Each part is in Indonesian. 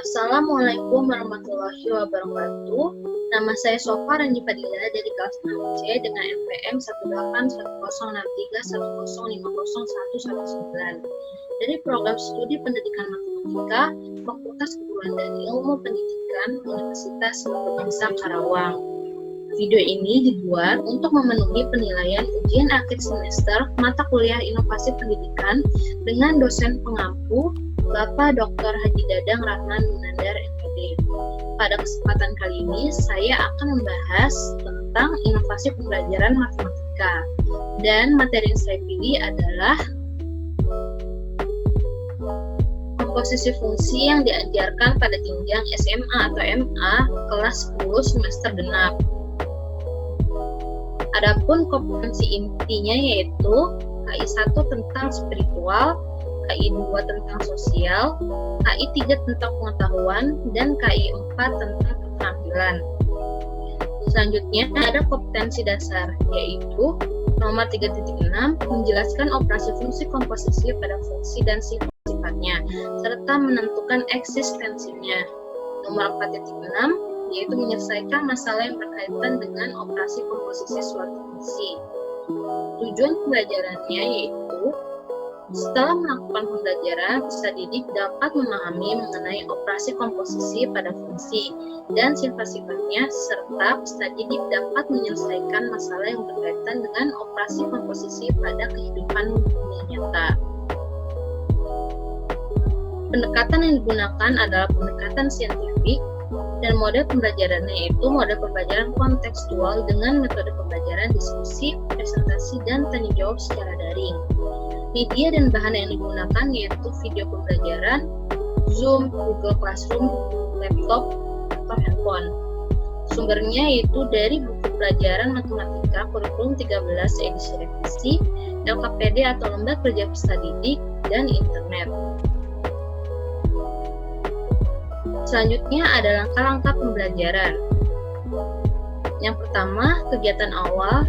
Assalamualaikum warahmatullahi wabarakatuh. Nama saya Sofa Ranji Fadila dari kelas 6C dengan NPM 1810130501019 dari program studi pendidikan matematika Fakultas Keguruan dan Ilmu Pendidikan Universitas Bangsa Karawang. Video ini dibuat untuk memenuhi penilaian ujian akhir semester mata kuliah inovasi pendidikan dengan dosen pengampu Bapak Dr. Haji Dadang Rahman Munandar MPD. Pada kesempatan kali ini, saya akan membahas tentang inovasi pembelajaran matematika. Dan materi yang saya pilih adalah komposisi fungsi yang diajarkan pada jenjang SMA atau MA kelas 10 semester genap. Adapun kompetensi intinya yaitu KI 1 tentang spiritual, KI 2 tentang sosial, KI 3 tentang pengetahuan, dan KI 4 tentang keterampilan. Selanjutnya ada kompetensi dasar, yaitu nomor 3.6 menjelaskan operasi fungsi komposisi pada fungsi dan sifat-sifatnya, serta menentukan eksistensinya. Nomor 4.6 yaitu menyelesaikan masalah yang berkaitan dengan operasi komposisi suatu fungsi. Tujuan pembelajarannya yaitu setelah melakukan pembelajaran, peserta didik dapat memahami mengenai operasi komposisi pada fungsi dan sifat-sifatnya, serta peserta didik dapat menyelesaikan masalah yang berkaitan dengan operasi komposisi pada kehidupan dunia nyata. Pendekatan yang digunakan adalah pendekatan saintifik, dan model pembelajarannya yaitu model pembelajaran kontekstual dengan metode pembelajaran diskusi, presentasi, dan tanya jawab secara daring. Media dan bahan yang digunakan yaitu video pembelajaran, Zoom, Google Classroom, laptop, atau handphone. Sumbernya yaitu dari buku pelajaran matematika kurikulum 13 edisi revisi, LKPD atau Lembar Kerja Peserta Didik, dan internet. Selanjutnya ada langkah-langkah pembelajaran. Yang pertama, kegiatan awal,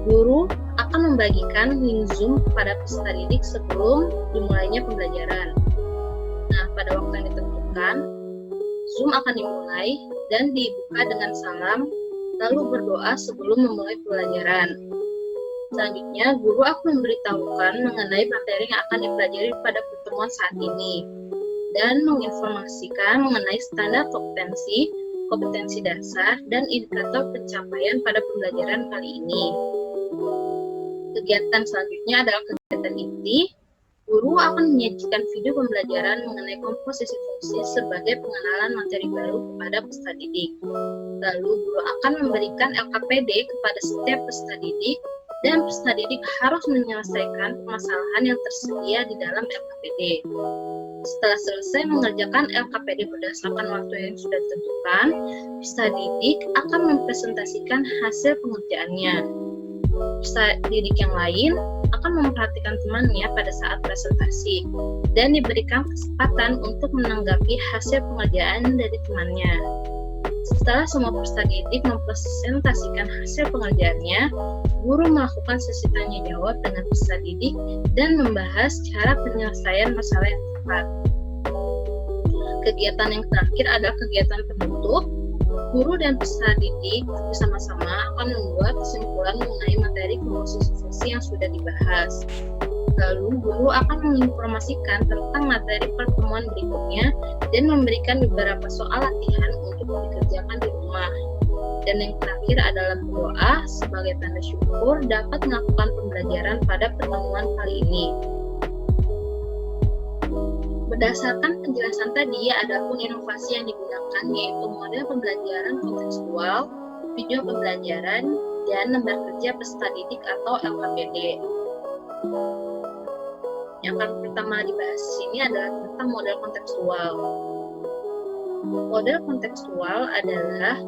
guru akan membagikan link Zoom kepada peserta didik sebelum dimulainya pembelajaran. Nah, pada waktu yang ditentukan, Zoom akan dimulai dan dibuka dengan salam, lalu berdoa sebelum memulai pembelajaran. Selanjutnya, guru akan memberitahukan mengenai materi yang akan dipelajari pada pertemuan saat ini, dan menginformasikan mengenai standar kompetensi, kompetensi dasar, dan indikator pencapaian pada pembelajaran kali ini. Kegiatan selanjutnya adalah kegiatan inti. Guru akan menyajikan video pembelajaran mengenai komposisi fungsi sebagai pengenalan materi baru kepada peserta didik. Lalu guru akan memberikan LKPD kepada setiap peserta didik, dan peserta didik harus menyelesaikan permasalahan yang tersedia di dalam LKPD. Setelah selesai mengerjakan LKPD berdasarkan waktu yang sudah ditentukan, peserta didik akan mempresentasikan hasil pengerjaannya. Peserta didik yang lain akan memperhatikan temannya pada saat presentasi dan diberikan kesempatan untuk menanggapi hasil pengerjaan dari temannya. Setelah semua peserta didik mempresentasikan hasil pengerjaannya, guru melakukan sesi tanya jawab dengan peserta didik dan membahas cara penyelesaian masalah yang tepat. Kegiatan yang terakhir adalah kegiatan penutup. Guru dan peserta didik bersama-sama akan membuat kesimpulan mengenai materi komposisi fungsi yang sudah dibahas. Lalu guru akan menginformasikan tentang materi pertemuan berikutnya dan memberikan beberapa soal latihan untuk dikerjakan di rumah. Dan yang terakhir adalah berdoa sebagai tanda syukur dapat melakukan pembelajaran pada pertemuan kali ini. Berdasarkan penjelasan tadi, adapun inovasi yang digunakan yaitu model pembelajaran kontekstual, video pembelajaran, dan lembar kerja peserta didik atau LKPD. Yang pertama dibahas di sini adalah tentang model kontekstual. Model kontekstual adalah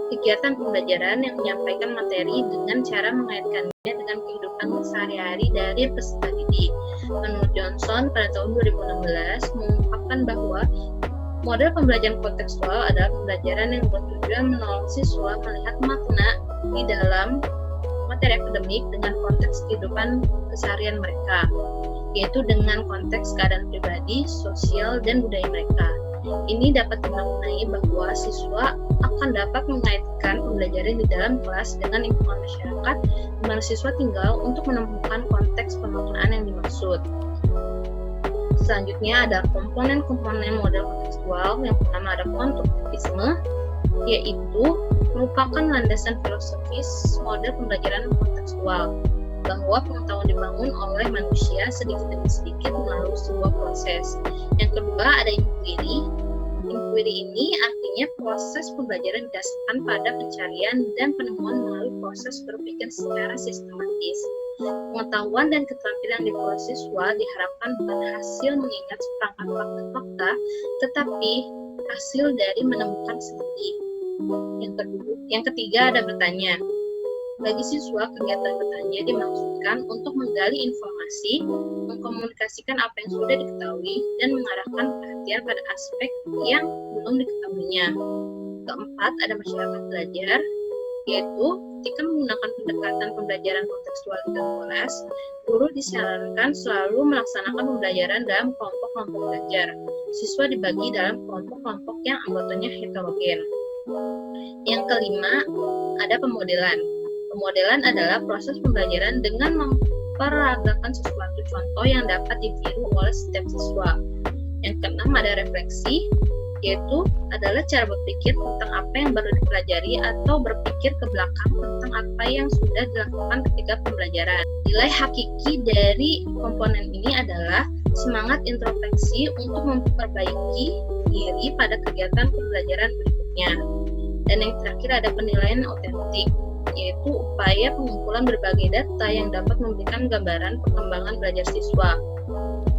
kegiatan pembelajaran yang menyampaikan materi dengan cara mengaitkannya dengan kehidupan sehari-hari dari peserta didik. Menurut Johnson pada tahun 2016 mengungkapkan bahwa model pembelajaran kontekstual adalah pembelajaran yang bertujuan menolong siswa melihat makna di dalam materi akademik dengan konteks kehidupan keseharian mereka, yaitu dengan konteks keadaan pribadi, sosial, dan budaya mereka. Ini dapat dimaknai bahwa siswa akan dapat mengaitkan pembelajaran di dalam kelas dengan lingkungan masyarakat di mana siswa tinggal untuk menemukan konteks pemaknaan yang dimaksud. Selanjutnya ada komponen-komponen model kontekstual. Yang pertama ada konstruktivisme, yaitu merupakan landasan filosofis model pembelajaran kontekstual, bahwa pengetahuan dibangun oleh manusia sedikit demi sedikit melalui sebuah proses. Yang kedua ada inquiry. Inquiry ini artinya proses pembelajaran didasarkan pada pencarian dan penemuan melalui proses berpikir secara sistematis. Pengetahuan dan keterampilan di proses siswa diharapkan bukan hasil mengingat seperangkat fakta-fakta, tetapi hasil dari menemukan sendiri. Yang ketiga ada bertanya. Bagi siswa, kegiatan bertanya dimaksudkan untuk menggali informasi, mengkomunikasikan apa yang sudah diketahui, dan mengarahkan perhatian pada aspek yang belum diketahuinya. Keempat, ada masyarakat belajar, yaitu ketika menggunakan pendekatan pembelajaran kontekstual di dalam kelas, guru disarankan selalu melaksanakan pembelajaran dalam kelompok-kelompok belajar. Siswa dibagi dalam kelompok-kelompok yang anggotanya heterogen. Yang kelima, ada pemodelan. Pemodelan adalah proses pembelajaran dengan memperagakan sesuatu contoh yang dapat ditiru oleh setiap siswa. Yang keenam ada refleksi, yaitu adalah cara berpikir tentang apa yang baru dipelajari atau berpikir ke belakang tentang apa yang sudah dilakukan ketika pembelajaran. Nilai hakiki dari komponen ini adalah semangat introspeksi untuk memperbaiki diri pada kegiatan pembelajaran berikutnya. Dan yang terakhir ada penilaian otentik, yaitu upaya pengumpulan berbagai data yang dapat memberikan gambaran perkembangan belajar siswa.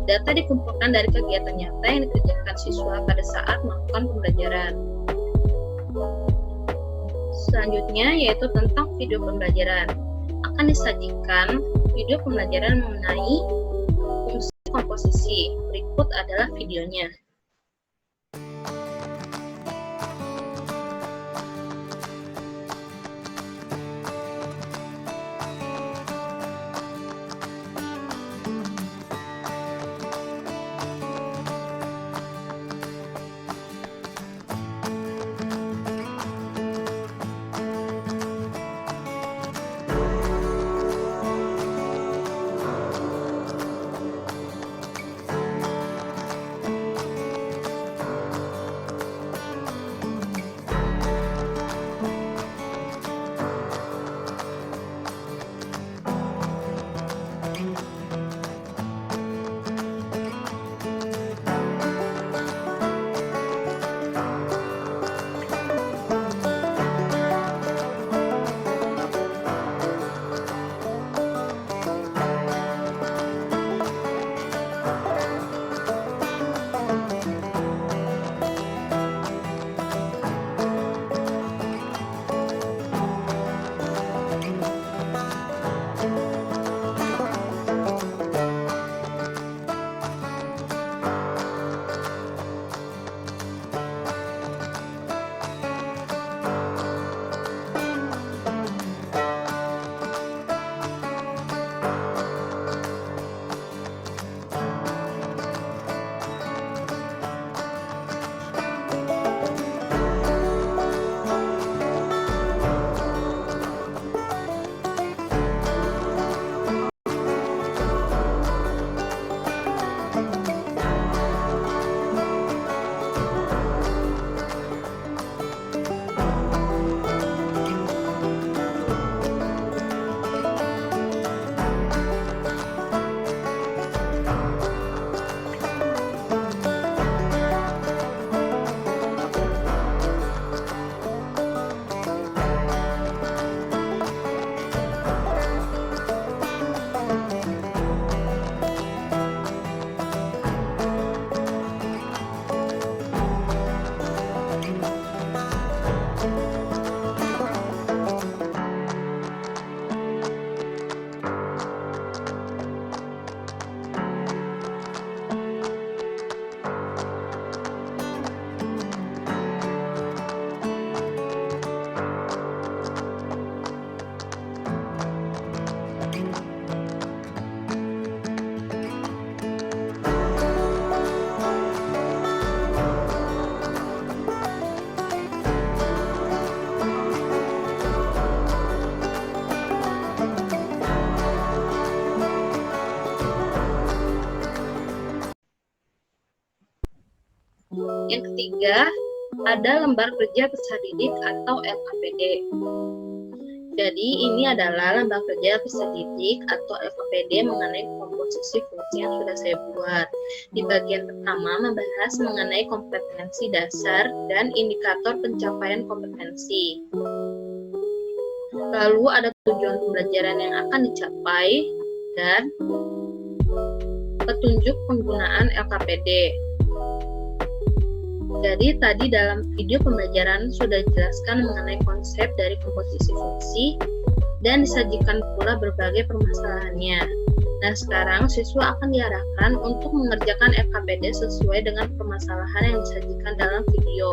Data dikumpulkan dari kegiatan nyata yang dikerjakan siswa pada saat melakukan pembelajaran. Selanjutnya yaitu tentang video pembelajaran. Akan disajikan video pembelajaran mengenai fungsi komposisi. Berikut adalah videonya. ketiga, ada lembar kerja peserta didik atau LKPD. Jadi ini adalah lembar kerja peserta didik atau LKPD mengenai komposisi fungsi yang sudah saya buat. Di bagian pertama membahas mengenai kompetensi dasar dan indikator pencapaian kompetensi. Lalu ada tujuan pembelajaran yang akan dicapai dan petunjuk penggunaan LKPD. Jadi tadi dalam video pembelajaran sudah dijelaskan mengenai konsep dari komposisi fungsi dan disajikan pula berbagai permasalahannya. Nah, sekarang siswa akan diarahkan untuk mengerjakan LKPD sesuai dengan permasalahan yang disajikan dalam video.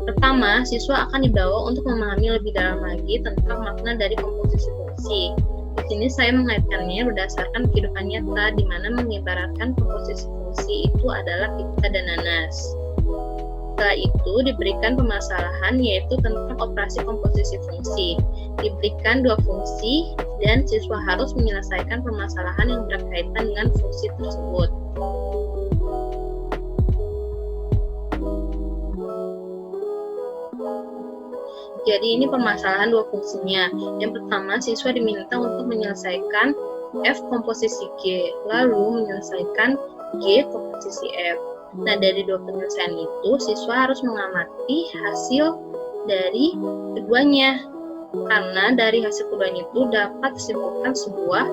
Pertama, siswa akan dibawa untuk memahami lebih dalam lagi tentang makna dari komposisi fungsi. Di sini saya mengaitkannya berdasarkan kehidupan nyata, di mana mengibaratkan komposisi fungsi itu adalah pizza dan nanas. Setelah itu diberikan permasalahan yaitu tentang operasi komposisi fungsi. Diberikan dua fungsi dan siswa harus menyelesaikan permasalahan yang berkaitan dengan fungsi tersebut. Jadi ini permasalahan dua fungsinya. Yang pertama, siswa diminta untuk menyelesaikan F komposisi G, lalu menyelesaikan G komposisi F. Nah, dari dua penyelesaian itu, siswa harus mengamati hasil dari keduanya. Karena dari hasil keduanya itu dapat disimpulkan sebuah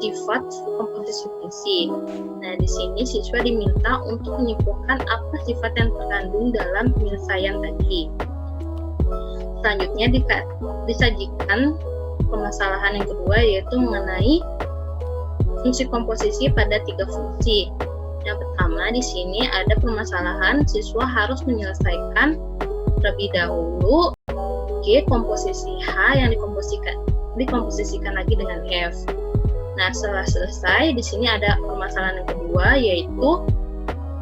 sifat komposisi fungsi. Nah, di sini siswa diminta untuk menyimpulkan apa sifat yang terkandung dalam penyelesaian tadi. Selanjutnya disajikan permasalahan yang kedua yaitu mengenai fungsi komposisi pada tiga fungsi. Yang pertama di sini ada permasalahan siswa harus menyelesaikan terlebih dahulu G komposisi H yang dikomposisikan lagi dengan F. Nah, setelah selesai di sini ada permasalahan yang kedua yaitu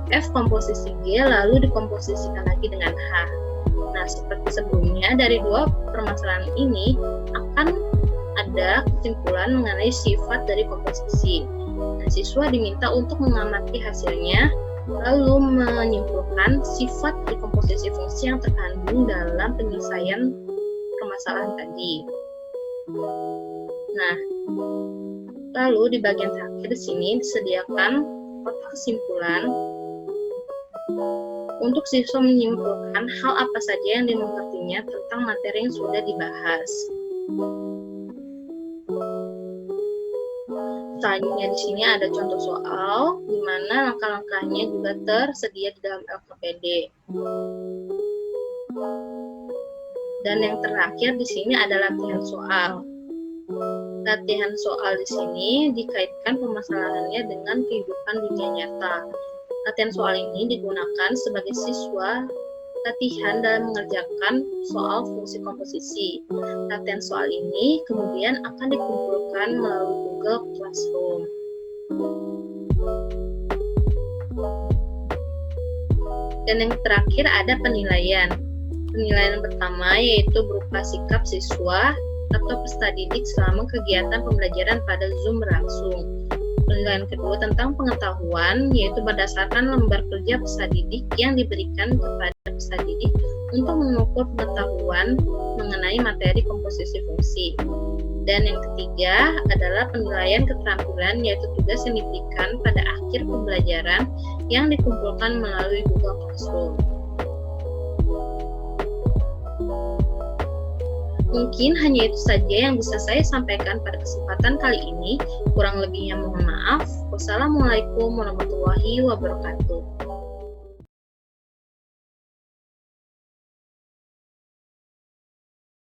F komposisi G lalu dikomposisikan lagi dengan H. Nah, seperti sebelumnya, dari dua permasalahan ini akan ada kesimpulan mengenai sifat dari komposisi. Nah, siswa diminta untuk mengamati hasilnya, lalu menyimpulkan sifat dari komposisi fungsi yang terkandung dalam penyelesaian permasalahan tadi. Nah, lalu di bagian terakhir di sini disediakan kotak kesimpulan untuk siswa menyimpulkan hal apa saja yang dimengertinya tentang materi yang sudah dibahas. Selanjutnya di sini ada contoh soal, di mana langkah-langkahnya juga tersedia di dalam LKPD. Dan yang terakhir di sini ada latihan soal. Latihan soal di sini dikaitkan permasalahannya dengan kehidupan dunia nyata. Latihan soal ini digunakan sebagai siswa latihan dalam mengerjakan soal fungsi komposisi. Latihan soal ini kemudian akan dikumpulkan melalui Google Classroom. Dan yang terakhir ada penilaian. Penilaian pertama yaitu berupa sikap siswa atau peserta didik selama kegiatan pembelajaran pada Zoom berlangsung. Penilaian kedua tentang pengetahuan, yaitu berdasarkan lembar kerja peserta didik yang diberikan kepada peserta didik untuk mengukur pengetahuan mengenai materi komposisi fungsi. Dan yang ketiga adalah penilaian keterampilan, yaitu tugas yang diberikan pada akhir pembelajaran yang dikumpulkan melalui Google Classroom. Mungkin hanya itu saja yang bisa saya sampaikan pada kesempatan kali ini. Kurang lebihnya mohon maaf. Wassalamualaikum warahmatullahi wabarakatuh.